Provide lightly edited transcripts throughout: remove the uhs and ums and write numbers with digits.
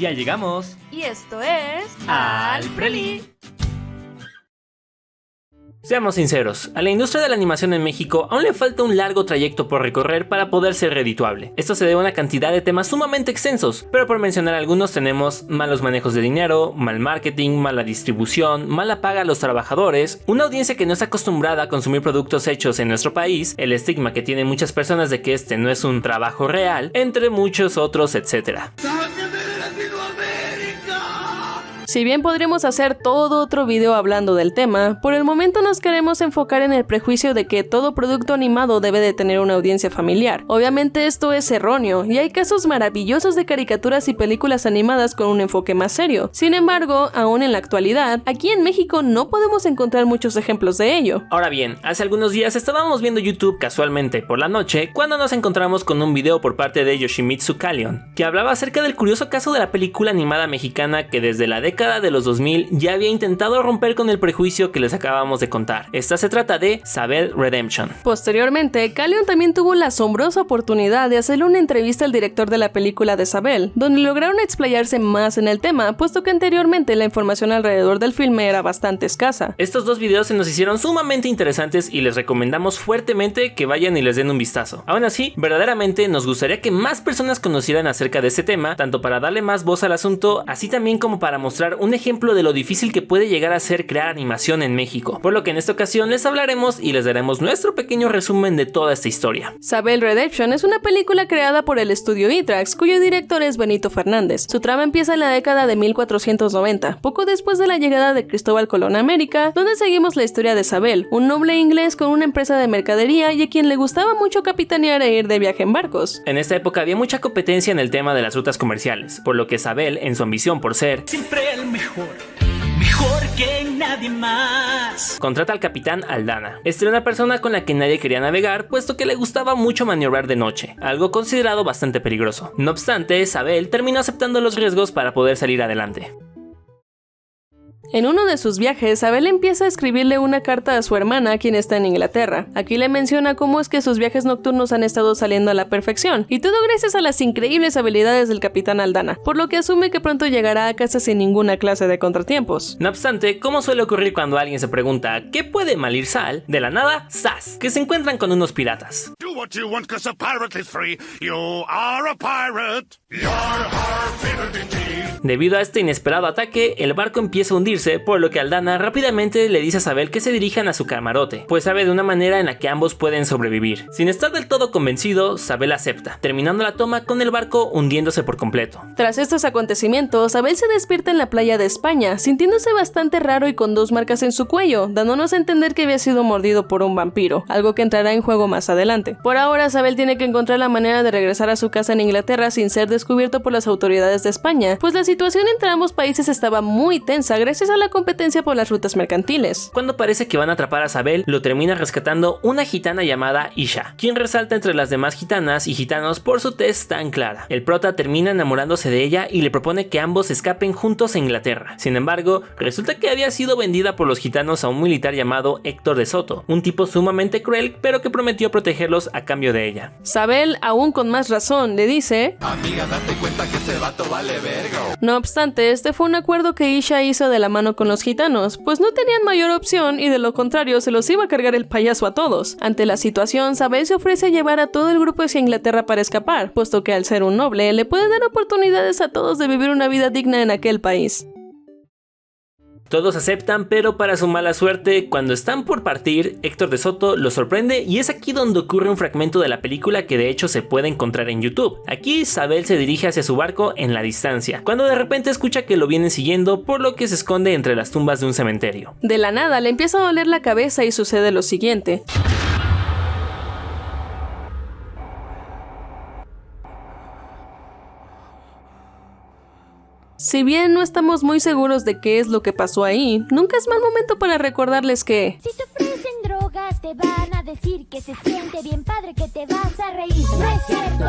Ya llegamos. Y esto es... Al Preli. Seamos sinceros, a la industria de la animación en México aún le falta un largo trayecto por recorrer para poder ser redituable. Esto se debe a una cantidad de temas sumamente extensos, pero por mencionar algunos tenemos malos manejos de dinero, mal marketing, mala distribución, mala paga a los trabajadores, una audiencia que no está acostumbrada a consumir productos hechos en nuestro país, el estigma que tienen muchas personas de que este no es un trabajo real, entre muchos otros, etc. Si bien podríamos hacer todo otro video hablando del tema, por el momento nos queremos enfocar en el prejuicio de que todo producto animado debe de tener una audiencia familiar. Obviamente esto es erróneo, y hay casos maravillosos de caricaturas y películas animadas con un enfoque más serio. Sin embargo, aún en la actualidad, aquí en México no podemos encontrar muchos ejemplos de ello. Ahora bien, hace algunos días estábamos viendo YouTube casualmente por la noche cuando nos encontramos con un video por parte de Yoshimitsu Kallion, que hablaba acerca del curioso caso de la película animada mexicana que desde la década de los 2000 ya había intentado romper con el prejuicio que les acabamos de contar. Esta se trata de Sabel Redemption. Posteriormente, Kallion también tuvo la asombrosa oportunidad de hacerle una entrevista al director de la película de Sabel, donde lograron explayarse más en el tema, puesto que anteriormente la información alrededor del filme era bastante escasa. Estos dos videos se nos hicieron sumamente interesantes y les recomendamos fuertemente que vayan y les den un vistazo. Aún así, verdaderamente nos gustaría que más personas conocieran acerca de este tema, tanto para darle más voz al asunto, así también como para mostrar un ejemplo de lo difícil que puede llegar a ser crear animación en México, por lo que en esta ocasión les hablaremos y les daremos nuestro pequeño resumen de toda esta historia. Sabel Redemption es una película creada por el estudio Itrax, cuyo director es Benito Fernández. Su trama empieza en la década de 1490, poco después de la llegada de Cristóbal Colón a América, donde seguimos la historia de Sabel, un noble inglés con una empresa de mercadería y a quien le gustaba mucho capitanear e ir de viaje en barcos. En esta época había mucha competencia en el tema de las rutas comerciales, por lo que Sabel, en su ambición por ser siempre el mejor que nadie más, contrata al capitán Aldana. Esta era una persona con la que nadie quería navegar, puesto que le gustaba mucho maniobrar de noche, algo considerado bastante peligroso. No obstante, Sabel terminó aceptando los riesgos para poder salir adelante. En uno de sus viajes, Sabel empieza a escribirle una carta a su hermana, quien está en Inglaterra. Aquí le menciona cómo es que sus viajes nocturnos han estado saliendo a la perfección, y todo gracias a las increíbles habilidades del capitán Aldana, por lo que asume que pronto llegará a casa sin ninguna clase de contratiempos. No obstante, como suele ocurrir cuando alguien se pregunta ¿qué puede mal ir sal?, de la nada, ¡zas!, que se encuentran con unos piratas. Do what you want 'cause a pirate is free. You are a pirate. You're our favorite indeed. Debido a este inesperado ataque, el barco empieza a hundirse, por lo que Aldana rápidamente le dice a Sabel que se dirijan a su camarote, pues sabe de una manera en la que ambos pueden sobrevivir. Sin estar del todo convencido, Sabel acepta, terminando la toma con el barco hundiéndose por completo. Tras estos acontecimientos, Sabel se despierta en la playa de España, sintiéndose bastante raro y con 2 marcas en su cuello, dándonos a entender que había sido mordido por un vampiro, algo que entrará en juego más adelante. Por ahora, Sabel tiene que encontrar la manera de regresar a su casa en Inglaterra sin ser descubierto por las autoridades de España, pues la situación entre ambos países estaba muy tensa gracias a la competencia por las rutas mercantiles. Cuando parece que van a atrapar a Sabel, lo termina rescatando una gitana llamada Isha, quien resalta entre las demás gitanas y gitanos por su tez tan clara. El prota termina enamorándose de ella y le propone que ambos escapen juntos a Inglaterra. Sin embargo, resulta que había sido vendida por los gitanos a un militar llamado Héctor de Soto, un tipo sumamente cruel, pero que prometió protegerlos a cambio de ella. Sabel, aún con más razón, le dice: amiga, date cuenta que ese vato vale verga. No obstante, este fue un acuerdo que Isha hizo de la mano con los gitanos, pues no tenían mayor opción y de lo contrario se los iba a cargar el payaso a todos. Ante la situación, Sabel se ofrece a llevar a todo el grupo hacia Inglaterra para escapar, puesto que al ser un noble le puede dar oportunidades a todos de vivir una vida digna en aquel país. Todos aceptan, pero para su mala suerte, cuando están por partir, Héctor de Soto los sorprende y es aquí donde ocurre un fragmento de la película que de hecho se puede encontrar en YouTube. Aquí Sabel se dirige hacia su barco en la distancia, cuando de repente escucha que lo vienen siguiendo, por lo que se esconde entre las tumbas de un cementerio. De la nada le empieza a doler la cabeza y sucede lo siguiente. Si bien no estamos muy seguros de qué es lo que pasó ahí, nunca es mal momento para recordarles que si te ofrecen drogas te van a decir que se siente bien padre, que te vas a reír. No es cierto,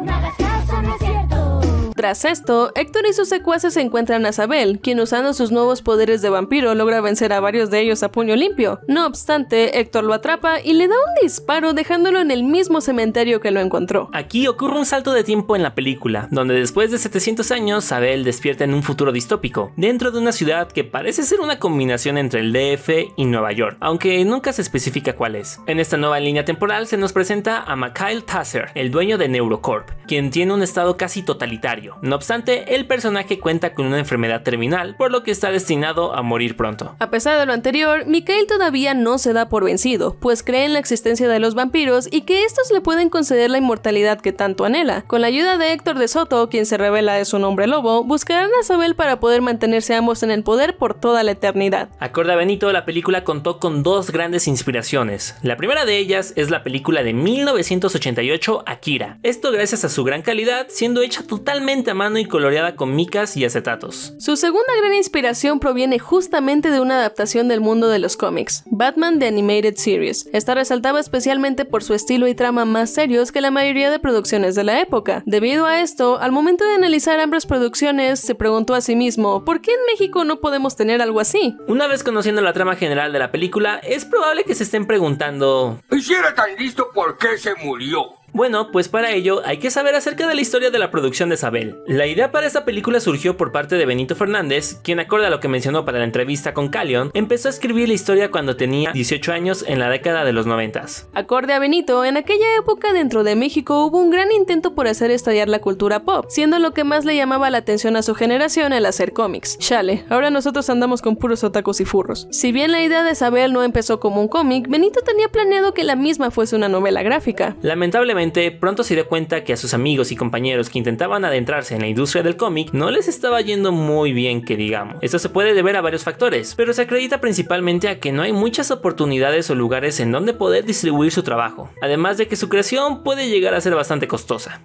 no hagas caso, no es cierto. Tras esto, Héctor y sus secuaces encuentran a Sabel, quien usando sus nuevos poderes de vampiro logra vencer a varios de ellos a puño limpio. No obstante, Héctor lo atrapa y le da un disparo dejándolo en el mismo cementerio que lo encontró. Aquí ocurre un salto de tiempo en la película, donde después de 700 años, Sabel despierta en un futuro distópico, dentro de una ciudad que parece ser una combinación entre el DF y Nueva York, aunque nunca se especifica cuál es. En esta nueva línea temporal se nos presenta a Mikhail Tasser, el dueño de Neurocorp, quien tiene un estado casi totalitario. No obstante, el personaje cuenta con una enfermedad terminal, por lo que está destinado a morir pronto. A pesar de lo anterior, Mikhail todavía no se da por vencido, pues cree en la existencia de los vampiros y que estos le pueden conceder la inmortalidad que tanto anhela. Con la ayuda de Héctor de Soto, quien se revela es un hombre lobo, buscarán a Sabel para poder mantenerse ambos en el poder por toda la eternidad. Acorde a Benito, la película contó con dos grandes inspiraciones. La primera de ellas es la película de 1988 Akira. Esto gracias a su gran calidad, siendo hecha totalmente a mano y coloreada con micas y acetatos. Su segunda gran inspiración proviene justamente de una adaptación del mundo de los cómics, Batman The Animated Series. Esta resaltaba especialmente por su estilo y trama más serios que la mayoría de producciones de la época. Debido a esto, al momento de analizar ambas producciones, se preguntó a sí mismo, ¿por qué en México no podemos tener algo así? Una vez conociendo la trama general de la película, es probable que se estén preguntando, ¿y si era tan listo, por qué se murió? Bueno, pues para ello hay que saber acerca de la historia de la producción de Sabel. La idea para esta película surgió por parte de Benito Fernández, quien acorde a lo que mencionó para la entrevista con Calion, empezó a escribir la historia cuando tenía 18 años en la década de los 90s. Acorde a Benito, en aquella época dentro de México hubo un gran intento por hacer estallar la cultura pop, siendo lo que más le llamaba la atención a su generación el hacer cómics. Chale, ahora nosotros andamos con puros otakus y furros. Si bien la idea de Sabel no empezó como un cómic, Benito tenía planeado que la misma fuese una novela gráfica. Lamentablemente, pronto se dio cuenta que a sus amigos y compañeros que intentaban adentrarse en la industria del cómic no les estaba yendo muy bien, que digamos. Esto se puede deber a varios factores, pero se acredita principalmente a que no hay muchas oportunidades o lugares en donde poder distribuir su trabajo, además de que su creación puede llegar a ser bastante costosa.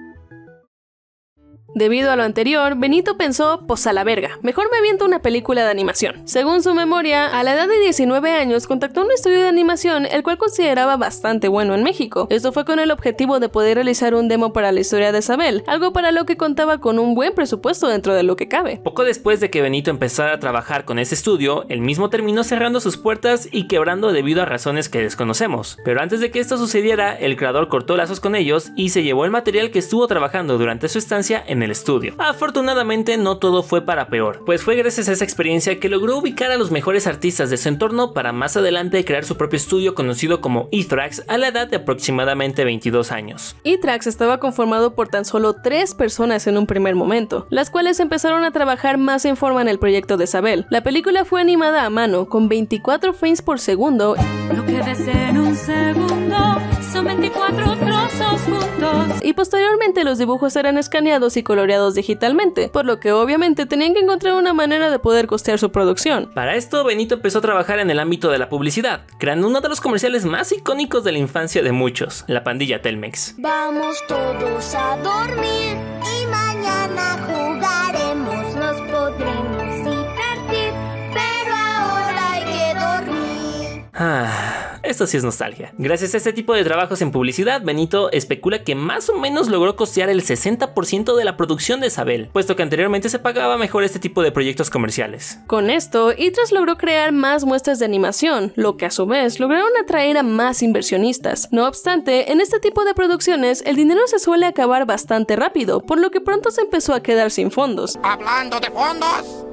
Debido a lo anterior, Benito pensó, pues a la verga, mejor me aviento una película de animación. Según su memoria, a la edad de 19 años contactó un estudio de animación el cual consideraba bastante bueno en México. Esto fue con el objetivo de poder realizar un demo para la historia de Sabel, algo para lo que contaba con un buen presupuesto dentro de lo que cabe. Poco después de que Benito empezara a trabajar con ese estudio, él mismo terminó cerrando sus puertas y quebrando debido a razones que desconocemos. Pero antes de que esto sucediera, el creador cortó lazos con ellos y se llevó el material que estuvo trabajando durante su estancia en el estudio. Afortunadamente no todo fue para peor, pues fue gracias a esa experiencia que logró ubicar a los mejores artistas de su entorno para más adelante crear su propio estudio conocido como E-Trax a la edad de aproximadamente 22 años. E-Trax estaba conformado por tan solo 3 personas en un primer momento, las cuales empezaron a trabajar más en forma en el proyecto de Sabel. La película fue animada a mano con 24 frames por segundo. Lo que ves en un segundo son 24 trozos juntos. Y posteriormente los dibujos eran escaneados y coloreados digitalmente, por lo que obviamente tenían que encontrar una manera de poder costear su producción. Para esto, Benito empezó a trabajar en el ámbito de la publicidad, creando uno de los comerciales más icónicos de la infancia de muchos, la pandilla Telmex. Vamos todos a dormir y mañana jugaremos, nos podremos divertir, pero ahora hay que dormir. Esto sí es nostalgia. Gracias a este tipo de trabajos en publicidad, Benito especula que más o menos logró costear el 60% de la producción de Sabel, puesto que anteriormente se pagaba mejor este tipo de proyectos comerciales. Con esto, E-Trax logró crear más muestras de animación, lo que a su vez lograron atraer a más inversionistas. No obstante, en este tipo de producciones, el dinero se suele acabar bastante rápido, por lo que pronto se empezó a quedar sin fondos. Hablando de fondos,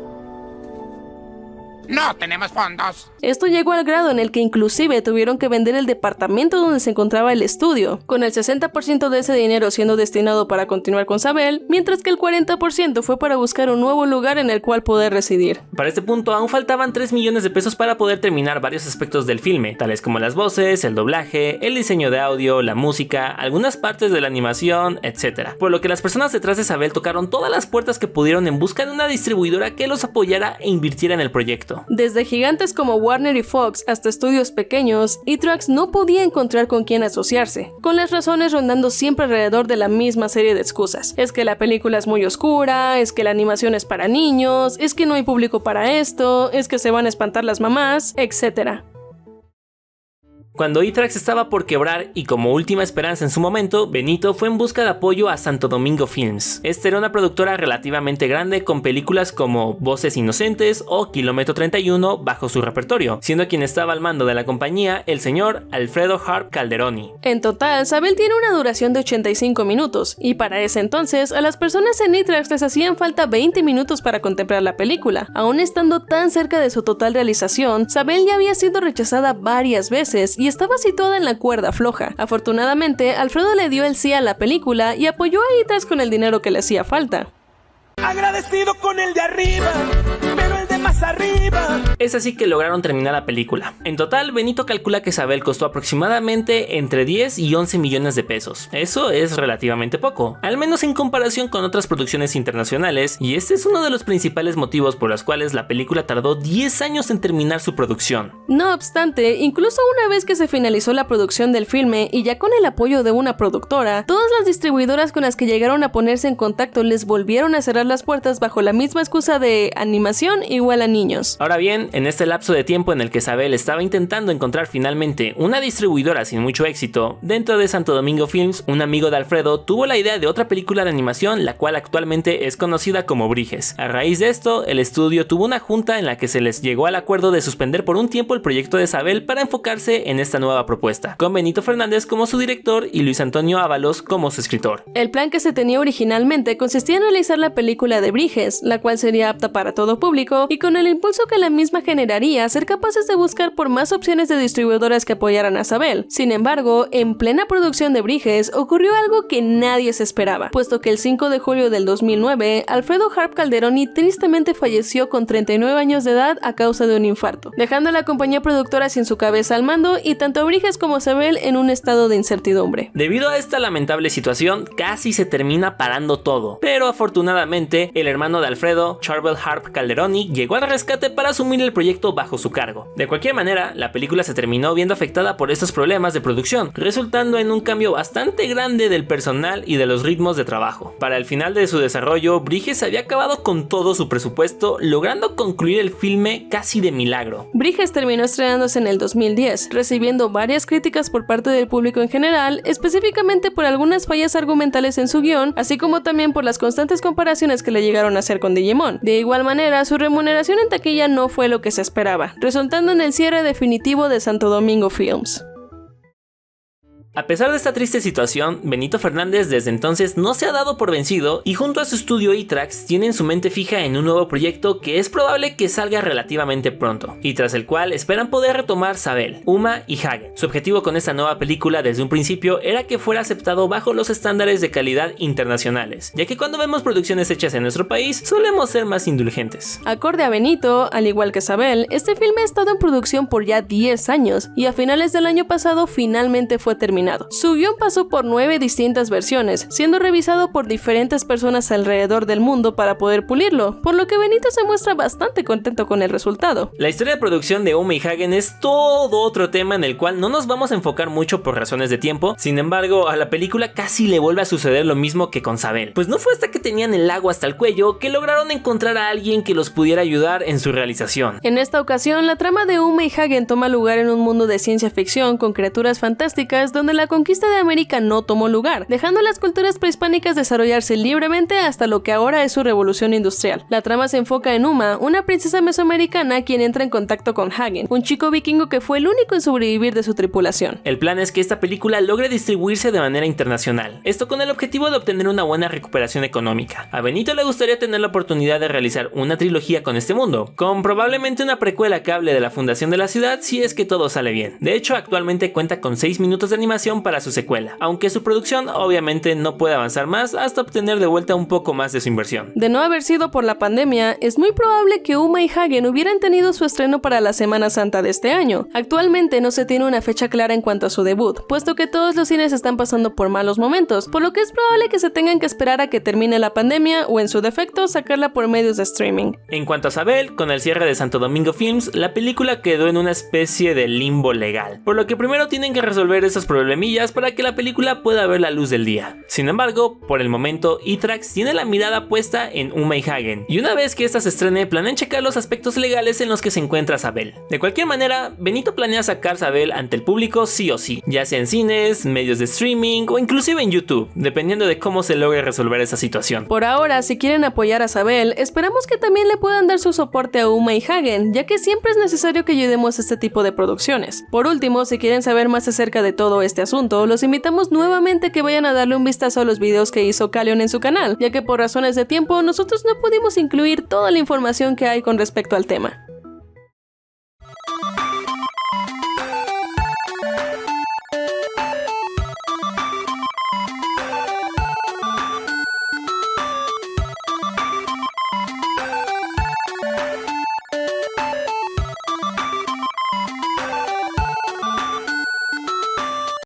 no tenemos fondos. Esto llegó al grado en el que inclusive tuvieron que vender el departamento donde se encontraba el estudio, con el 60% de ese dinero siendo destinado para continuar con Sabel, mientras que el 40% fue para buscar un nuevo lugar en el cual poder residir. Para este punto aún faltaban 3 millones de pesos para poder terminar varios aspectos del filme, tales como las voces, el doblaje, el diseño de audio, la música, algunas partes de la animación, etc. Por lo que las personas detrás de Sabel tocaron todas las puertas que pudieron en busca de una distribuidora que los apoyara e invirtiera en el proyecto. Desde gigantes como Warner y Fox hasta estudios pequeños, E-Trax no podía encontrar con quién asociarse, con las razones rondando siempre alrededor de la misma serie de excusas. Es que la película es muy oscura, es que la animación es para niños, es que no hay público para esto, es que se van a espantar las mamás, etc. Cuando Itrax estaba por quebrar y como última esperanza en su momento, Benito fue en busca de apoyo a Santo Domingo Films. Esta era una productora relativamente grande con películas como Voces Inocentes o Kilómetro 31 bajo su repertorio, siendo quien estaba al mando de la compañía el señor Alfredo Harp Calderoni. En total, Sabel tiene una duración de 85 minutos, y para ese entonces a las personas en Itrax les hacían falta 20 minutos para contemplar la película. Aún estando tan cerca de su total realización, Sabel ya había sido rechazada varias veces y estaba situada en la cuerda floja. Afortunadamente, Alfredo le dio el sí a la película y apoyó a Itrax con el dinero que le hacía falta. Agradecido con el de arriba, pero el de más arriba. Es así que lograron terminar la película. En total, Benito calcula que Sabel costó aproximadamente entre 10 y 11 millones de pesos. Eso es relativamente poco, al menos en comparación con otras producciones internacionales, y este es uno de los principales motivos por los cuales la película tardó 10 años en terminar su producción. No obstante, incluso una vez que se finalizó la producción del filme y ya con el apoyo de una productora, todas las distribuidoras con las que llegaron a ponerse en contacto les volvieron a cerrar las puertas bajo la misma excusa de animación igual a niños. Ahora bien, en este lapso de tiempo en el que Sabel estaba intentando encontrar finalmente una distribuidora sin mucho éxito, dentro de Santo Domingo Films, un amigo de Alfredo tuvo la idea de otra película de animación, la cual actualmente es conocida como Briges. A raíz de esto, el estudio tuvo una junta en la que se les llegó al acuerdo de suspender por un tiempo el proyecto de Sabel para enfocarse en esta nueva propuesta, con Benito Fernández como su director y Luis Antonio Ábalos como su escritor. El plan que se tenía originalmente consistía en realizar la película de Briges, la cual sería apta para todo público, y con el impulso que la misma generaría, ser capaces de buscar por más opciones de distribuidoras que apoyaran a Sabel. Sin embargo, en plena producción de Briges ocurrió algo que nadie se esperaba, puesto que el 5 de julio del 2009, Alfredo Harp Calderoni tristemente falleció con 39 años de edad a causa de un infarto, dejando a la compañía productora sin su cabeza al mando y tanto a Briges como Sabel en un estado de incertidumbre. Debido a esta lamentable situación, casi se termina parando todo, pero afortunadamente el hermano de Alfredo, Charbel Harp Calderoni, llegó al rescate para asumir el proyecto bajo su cargo. De cualquier manera, la película se terminó viendo afectada por estos problemas de producción, resultando en un cambio bastante grande del personal y de los ritmos de trabajo. Para el final de su desarrollo, Briges había acabado con todo su presupuesto, logrando concluir el filme casi de milagro. Briges terminó estrenándose en el 2010, recibiendo varias críticas por parte del público en general, específicamente por algunas fallas argumentales en su guión, así como también por las constantes comparaciones que le llegaron a hacer con Digimon. De igual manera, su remuneración en taquilla no fue lo que se esperaba, resultando en el cierre definitivo de Santo Domingo Films. A pesar de esta triste situación, Benito Fernández desde entonces no se ha dado por vencido y junto a su estudio Itrax tienen su mente fija en un nuevo proyecto que es probable que salga relativamente pronto, y tras el cual esperan poder retomar Sabel, Uma y Hagen. Su objetivo con esta nueva película desde un principio era que fuera aceptado bajo los estándares de calidad internacionales, ya que cuando vemos producciones hechas en nuestro país solemos ser más indulgentes. Acorde a Benito, al igual que Sabel, este filme ha estado en producción por ya 10 años y a finales del año pasado finalmente fue terminado. Su guión pasó por 9 distintas versiones, siendo revisado por diferentes personas alrededor del mundo para poder pulirlo, por lo que Benito se muestra bastante contento con el resultado. La historia de producción de Uma y Hagen es todo otro tema en el cual no nos vamos a enfocar mucho por razones de tiempo. Sin embargo, a la película casi le vuelve a suceder lo mismo que con Sabel, pues no fue hasta que tenían el agua hasta el cuello que lograron encontrar a alguien que los pudiera ayudar en su realización. En esta ocasión, la trama de Uma y Hagen toma lugar en un mundo de ciencia ficción con criaturas fantásticas donde la conquista de América no tomó lugar, dejando a las culturas prehispánicas desarrollarse libremente hasta lo que ahora es su revolución industrial. La trama se enfoca en Uma, una princesa mesoamericana quien entra en contacto con Hagen, un chico vikingo que fue el único en sobrevivir de su tripulación. El plan es que esta película logre distribuirse de manera internacional, esto con el objetivo de obtener una buena recuperación económica. A Benito le gustaría tener la oportunidad de realizar una trilogía con este mundo, con probablemente una precuela que hable de la fundación de la ciudad si es que todo sale bien. De hecho, actualmente cuenta con 6 minutos de animación para su secuela, aunque su producción obviamente no puede avanzar más hasta obtener de vuelta un poco más de su inversión. De no haber sido por la pandemia, es muy probable que Uma y Hagen hubieran tenido su estreno para la Semana Santa de este año. Actualmente no se tiene una fecha clara en cuanto a su debut, puesto que todos los cines están pasando por malos momentos, por lo que es probable que se tengan que esperar a que termine la pandemia o en su defecto sacarla por medios de streaming. En cuanto a Sabel, con el cierre de Santo Domingo Films, la película quedó en una especie de limbo legal, por lo que primero tienen que resolver esos problemas problemillas para que la película pueda ver la luz del día. Sin embargo, por el momento, Itrax tiene la mirada puesta en Uma y Hagen, y una vez que esta se estrene planean checar los aspectos legales en los que se encuentra Sabel. De cualquier manera, Benito planea sacar Sabel ante el público sí o sí, ya sea en cines, medios de streaming o inclusive en YouTube, dependiendo de cómo se logre resolver esa situación. Por ahora, si quieren apoyar a Sabel, esperamos que también le puedan dar su soporte a Uma y Hagen, ya que siempre es necesario que ayudemos a este tipo de producciones. Por último, si quieren saber más acerca de todo este asunto, los invitamos nuevamente a que vayan a darle un vistazo a los videos que hizo Calion en su canal, ya que por razones de tiempo nosotros no pudimos incluir toda la información que hay con respecto al tema.